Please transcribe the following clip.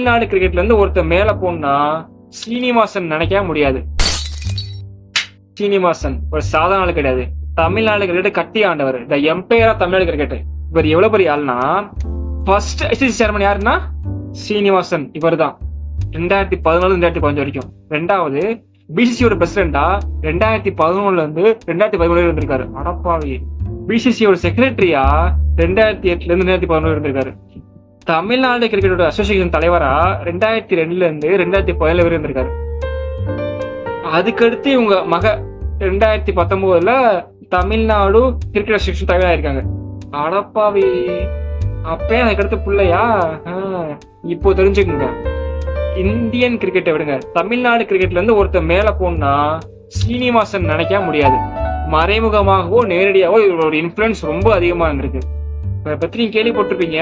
தமிழ்நாடு கிரிக்கெட்ல இருந்து ஒருத்தர் மேல போனா சீனிவாசன் நினைக்க முடியாது. சீனிவாசன் ஒரு சாதாரண ஆள் கிடையாது. தமிழ்நாடு கிரிக்கெட் கட்டி ஆண்டவர், the empire of Tamil Nadu cricket. இவர் எவ்வளவு பெரிய ஆள்னா, ஃபர்ஸ்ட் ஐசிசி சேர்மன் யாருன்னா சீனிவாசன். இவர் தான் 2014 2015 வரைக்கும். ரெண்டாவது பிசிசியோட பிரசிடண்டா 2011 இருந்து 2013 இருந்திருக்காரு. அடப்பாவி. பிசிசியோட செக்ரட்டரியா 2008 இருந்து 2011 இருந்திருக்காரு. தமிழ்நாடு கிரிக்கெட்டோட அசோசியேஷன் தலைவரா 2002 இருந்து 2017 வரை இருந்திருக்காரு. அதுக்கடுத்து இவங்க மக 2019 தமிழ்நாடு கிரிக்கெட் அசோசியேஷன் தலைவராக இருக்காங்க. அடப்பாவி. அப்பே அதுக்கடுத்து பிள்ளையா? இப்போ தெரிஞ்சுக்கோங்க, இந்தியன் கிரிக்கெட்டை விடுங்க, தமிழ்நாடு கிரிக்கெட்ல இருந்து ஒருத்தர் மேல போனா சீனிவாசன் நினைக்க முடியாது. மறைமுகமாகவோ நேரடியாவோ இவரோட இன்ஃபுளுன்ஸ் ரொம்ப அதிகமா இருந்திருக்கு. இதை பத்தி நீங்க கேள்விப்பட்டிருப்பீங்க.